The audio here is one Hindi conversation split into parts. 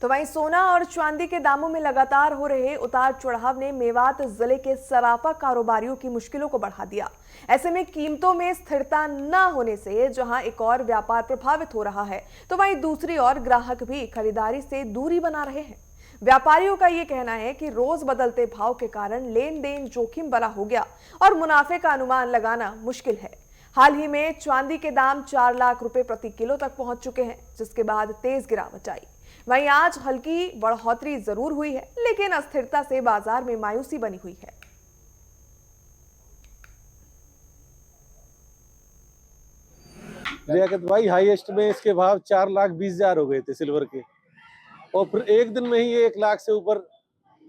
तो वहीं सोना और चांदी के दामों में लगातार हो रहे उतार चढ़ाव ने मेवात जिले के सराफा कारोबारियों की मुश्किलों को बढ़ा दिया। ऐसे में कीमतों में स्थिरता न होने से जहां एक और व्यापार प्रभावित हो रहा है, तो वहीं दूसरी ओर ग्राहक भी खरीदारी से दूरी बना रहे हैं। व्यापारियों का ये कहना है कि रोज बदलते भाव के कारण लेन देन जोखिम भरा हो गया और मुनाफे का अनुमान लगाना मुश्किल है। हाल ही में चांदी के दाम 4 लाख रुपए प्रति किलो तक पहुंच चुके हैं, जिसके बाद तेज गिरावट आई। वहीं आज हल्की बढ़ोतरी जरूर हुई है, लेकिन अस्थिरता से बाजार में मायूसी बनी हुई है। लियाकत भाई, हाईएस्ट में इसके भाव 4,20,000 हो गए थे सिल्वर के, और फिर एक दिन में ही ये 1 लाख से ऊपर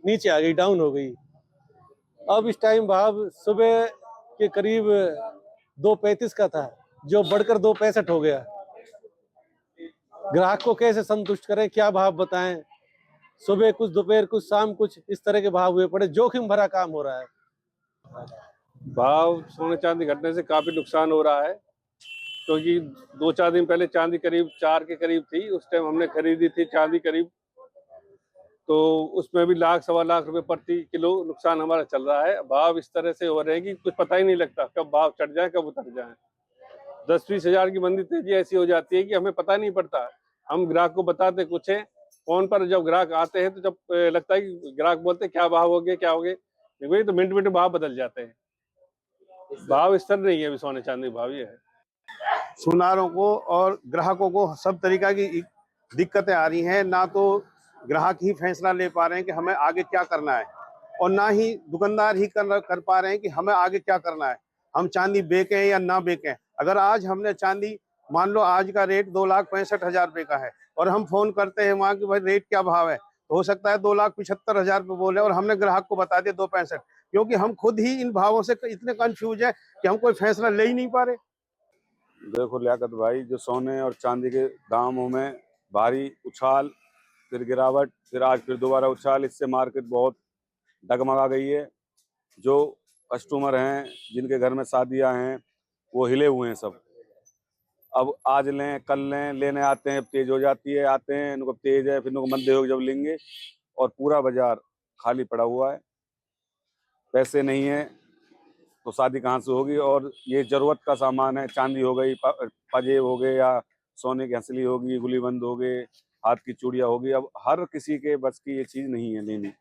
नीचे आ गई, डाउन हो गई। अब इस टाइम भाव सुबह के करीब 2,35 का था, जो बढ़कर 2,65 हो गया। ग्राहक को कैसे संतुष्ट करें, क्या भाव बताएं? सुबह कुछ, दोपहर कुछ, शाम कुछ, इस तरह के भाव हुए पड़े। जोखिम भरा काम हो रहा है। भाव सोने चांदी घटने से काफी नुकसान हो रहा है, क्योंकि 2-4 दिन पहले चांदी करीब 4 के करीब थी। उस टाइम हमने खरीदी थी चांदी करीब, तो उसमें भी लाख, सवा लाख रुपए प्रति किलो नुकसान हमारा चल रहा है। भाव इस तरह से हो रहे हैं कि कुछ पता ही नहीं लगता कब भाव चढ़ जाए कब उतर जाए। 10-20 हजार की मंदी तेजी ऐसी हो जाती है कि हमें पता नहीं पड़ता। हम ग्राहक को बताते कुछ है फोन पर, जब ग्राहक आते हैं तो जब लगता है कि ग्राहक बोलते क्या भाव हो गए, क्या हो गए, वही तो मिनट मिनट भाव बदल जाते हैं। भाव स्थिर नहीं है अभी सोने चांदी भाव ये है। सुनारों को और ग्राहकों को सब तरीका की दिक्कतें आ रही हैं। ना तो ग्राहक ही फैसला ले पा रहे हैं कि हमें आगे क्या करना है, और ना ही दुकानदार ही कर पा रहे हैं कि हमें आगे क्या करना है, हम चांदी बेचें या ना बेचें। अगर आज हमने चांदी, मान लो आज का रेट 2,65,000 रुपये का है, और हम फोन करते हैं वहाँ कि भाई रेट क्या भाव है, तो हो सकता है 2,75,000 रुपये बोले और हमने ग्राहक को बता दिया 2,65,000, क्योंकि हम खुद ही इन भावों से इतने कंफ्यूज हैं कि हम कोई फैसला ले ही नहीं पा रहे। देखो लियाकत भाई, जो सोने और चांदी के दामों में भारी उछाल, फिर गिरावट, फिर आज फिर दोबारा उछाल, इससे मार्केट बहुत डगमगा गई है। जो कस्टमर हैं, जिनके घर में शादियां हैं, वो हिले हुए हैं सब। अब आज लें कल लें, लेने आते हैं, तेज हो जाती है, आते हैं इनको तेज है, फिर इनको मंदे हो जब लेंगे, और पूरा बाजार खाली पड़ा हुआ है। पैसे नहीं है तो शादी कहाँ से होगी? और ये जरूरत का सामान है, चांदी हो गई, पाजेब हो गए, या सोने की हंसली होगी, गुलीबंद हो गए, हाथ की चूड़ियाँ होगी। अब हर किसी के बस की ये चीज नहीं है लेनी।